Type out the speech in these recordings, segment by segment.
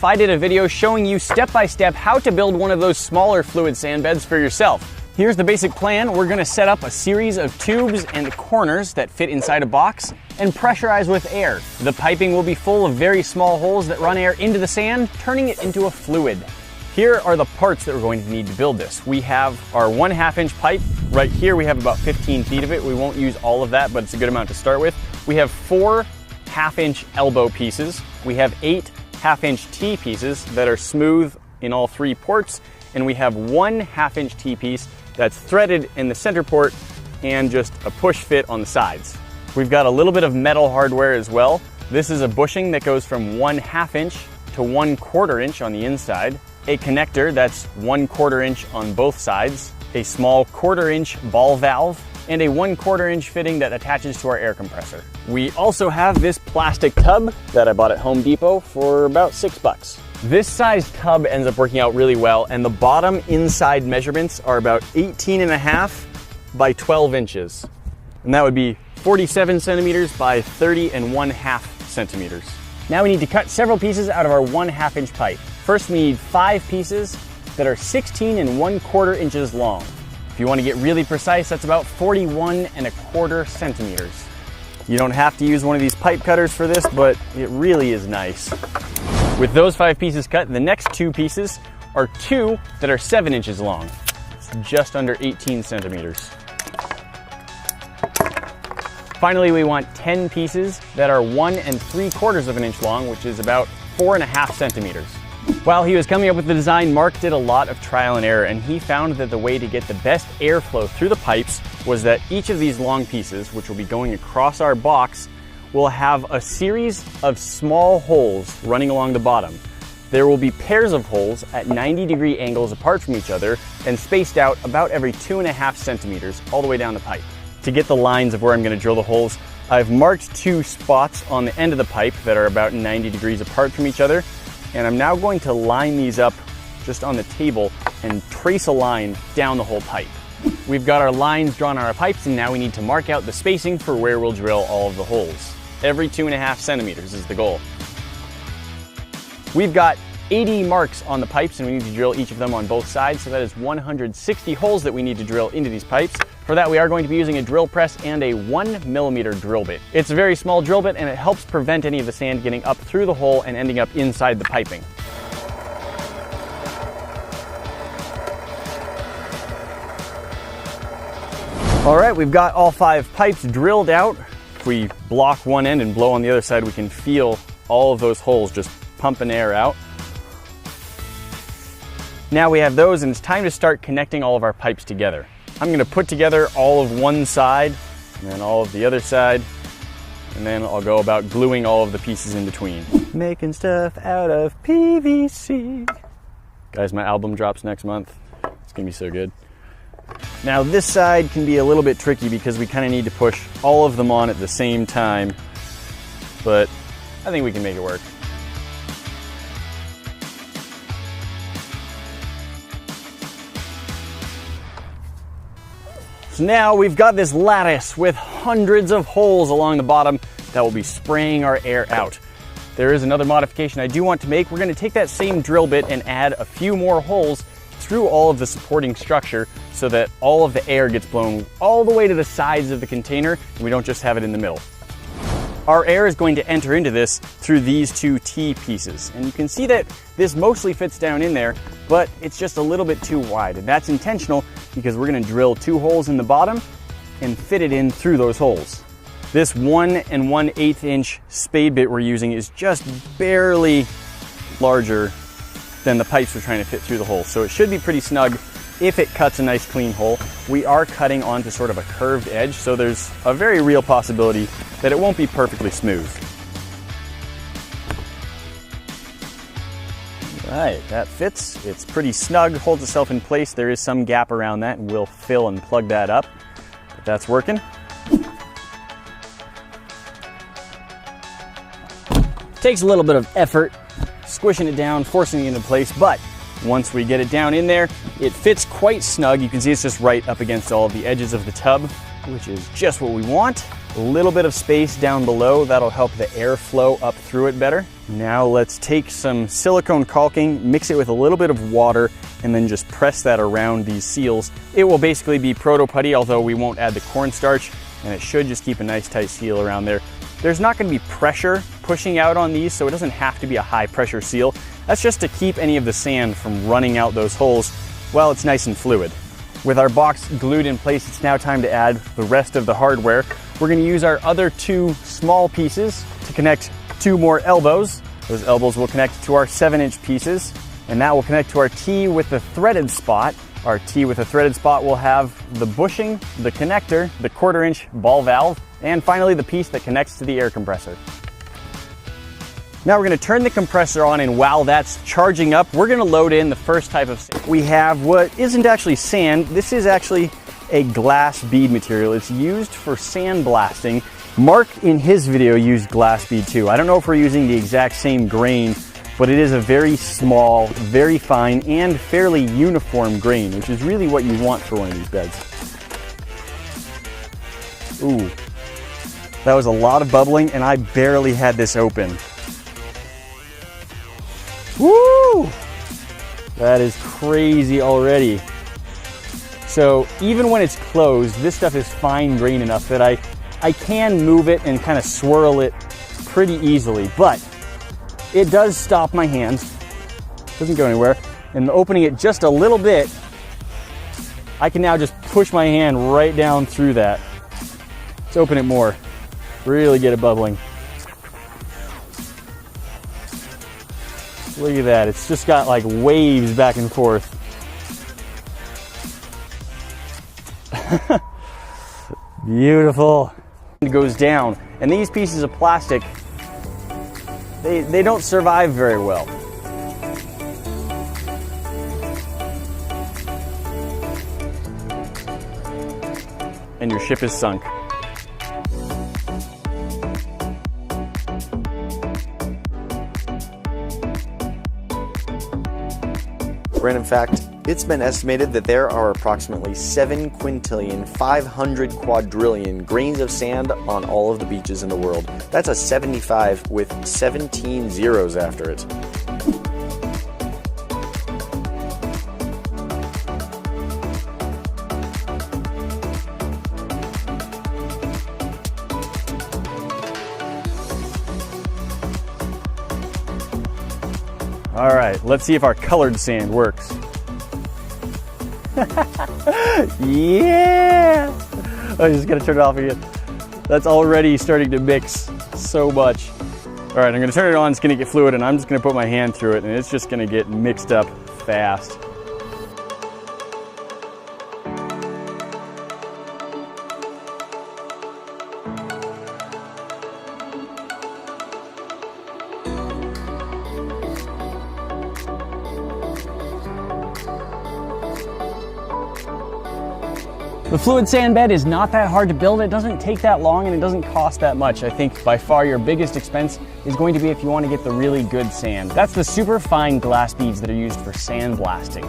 I did a video showing you step-by-step how to build one of those smaller fluid sand beds for yourself. Here's the basic plan. We're going to set up a series of tubes and corners that fit inside a box and pressurize with air. The piping will be full of very small holes that run air into the sand, turning it into a fluid. Here are the parts that we're going to need to build this. We have our 1/2 inch pipe. Right here we have about 15 feet of it. We won't use all of that, but it's a good amount to start with. We have 4 1/2 inch elbow pieces. We have 8 1/2 inch T pieces that are smooth in all 3 ports, and we have 1 1/2 inch T piece that's threaded in the center port and just a push fit on the sides. We've got a little bit of metal hardware as well. This is a bushing that goes from 1/2 inch to 1/4 inch on the inside, a connector that's 1/4 inch on both sides, a small 1/4 inch ball valve, and a 1/4 inch fitting that attaches to our air compressor. We also have this plastic tub that I bought at Home Depot for about $6. This size tub ends up working out really well, and the bottom inside measurements are about 18.5 by 12 inches. And that would be 47 centimeters by 30.5 centimeters. Now we need to cut several pieces out of our 1/2 inch pipe. First, we need 5 pieces that are 16.25 inches long. If you want to get really precise, that's about 41.25 centimeters. You don't have to use one of these pipe cutters for this, but it really is nice. With those 5 pieces cut, the next 2 pieces are 2 that are 7 inches long. It's just under 18 centimeters. Finally, we want 10 pieces that are 1 3/4 inch long, which is about 4.5 centimeters. While he was coming up with the design, Mark did a lot of trial and error, and he found that the way to get the best airflow through the pipes was that each of these long pieces, which will be going across our box, will have a series of small holes running along the bottom. There will be pairs of holes at 90-degree angles apart from each other and spaced out about every 2.5 centimeters all the way down the pipe. To get the lines of where I'm going to drill the holes, I've marked 2 spots on the end of the pipe that are about 90 degrees apart from each other, and I'm now going to line these up just on the table and trace a line down the whole pipe. We've got our lines drawn on our pipes, and now we need to mark out the spacing for where we'll drill all of the holes. Every 2.5 centimeters is the goal. We've got 80 marks on the pipes, and we need to drill each of them on both sides, so that is 160 holes that we need to drill into these pipes. For that, we are going to be using a drill press and a 1mm drill bit. It's a very small drill bit, and it helps prevent any of the sand getting up through the hole and ending up inside the piping. All right, we've got all 5 pipes drilled out. If we block one end and blow on the other side, we can feel all of those holes just pumping air out. Now we have those, and it's time to start connecting all of our pipes together. I'm going to put together all of one side and then all of the other side, and then I'll go about gluing all of the pieces in between. Making stuff out of PVC. Guys, my album drops next month. It's going to be so good. Now this side can be a little bit tricky because we kind of need to push all of them on at the same time, but I think we can make it work. So now we've got this lattice with hundreds of holes along the bottom that will be spraying our air out. There is another modification I do want to make. We're going to take that same drill bit and add a few more holes through all of the supporting structure so that all of the air gets blown all the way to the sides of the container and we don't just have it in the middle. Our air is going to enter into this through these 2 T pieces, and you can see that this mostly fits down in there, but it's just a little bit too wide, and that's intentional because we're going to drill 2 holes in the bottom and fit it in through those holes. This 1 1/8 inch spade bit we're using is just barely larger than the pipes we're trying to fit through the hole, so it should be pretty snug if it cuts a nice clean hole. We are cutting onto sort of a curved edge, so there's a very real possibility that it won't be perfectly smooth. All right, that fits. It's pretty snug, holds itself in place. There is some gap around that, and we'll fill and plug that up, but that's working. Takes a little bit of effort, squishing it down, forcing it into place, but once we get it down in there, it fits quite snug. You can see it's just right up against all of the edges of the tub, which is just what we want. a little bit of space down below. That'll help the air flow up through it better. Now let's take some silicone caulking, mix it with a little bit of water, and then just press that around these seals. It will basically be proto putty, although we won't add the cornstarch, and it should just keep a nice tight seal around there. There's not going to be pressure pushing out on these, so it doesn't have to be a high pressure seal. That's just to keep any of the sand from running out those holes while it's nice and fluid. With our box glued in place, it's now time to add the rest of the hardware. We're going to use our other two small pieces to connect two more elbows. Those elbows will connect to our 7-inch pieces, and that will connect to our T with the threaded spot. Our T with the threaded spot will have the bushing, the connector, the 1/4-inch ball valve, and finally the piece that connects to the air compressor. Now we're going to turn the compressor on, and while that's charging up, we're going to load in the first type of sand. We have what isn't actually sand. This is actually a glass bead material. It's used for sandblasting. Mark in his video used glass bead too. I don't know if we're using the exact same grain, but it is a very small, very fine, and fairly uniform grain, which is really what you want for one of these beds. Ooh, that was a lot of bubbling, and I barely had this open. Woo! That is crazy already. So even when it's closed, this stuff is fine grain enough that I can move it and kind of swirl it pretty easily, but it does stop my hands. Doesn't go anywhere. And opening it just a little bit, I can now just push my hand right down through that. Let's open it more. Really get it bubbling. Look at that, it's just got like waves back and forth. Beautiful. It goes down, and these pieces of plastic, they don't survive very well. And your ship is sunk. Random fact, it's been estimated that there are approximately 7,500,000,000,000,000,000 grains of sand on all of the beaches in the world. That's a 75 with 17 zeros after it. All right, let's see if our colored sand works. Yeah! I just gotta turn it off again. That's already starting to mix so much. All right, I'm gonna turn it on, it's gonna get fluid, and I'm just gonna put my hand through it, and it's just gonna get mixed up fast. The fluid sand bed is not that hard to build. It doesn't take that long, and it doesn't cost that much. I think by far your biggest expense is going to be if you want to get the really good sand. That's the super fine glass beads that are used for sandblasting.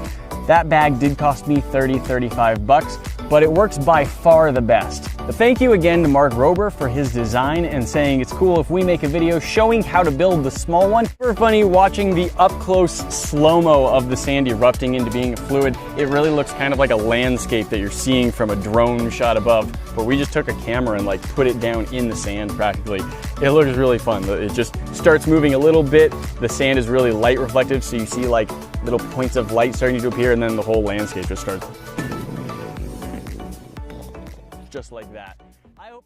That bag did cost me $35, but it works by far the best. But thank you again to Mark Rober for his design and saying it's cool if we make a video showing how to build the small one. Super funny watching the up-close slow-mo of the sand erupting into being a fluid. It really looks kind of like a landscape that you're seeing from a drone shot above, but we just took a camera and like put it down in the sand practically. It looks really fun. It just starts moving a little bit. The sand is really light reflective, so you see like little points of light starting to appear, and then the whole landscape just starts just like that. I hope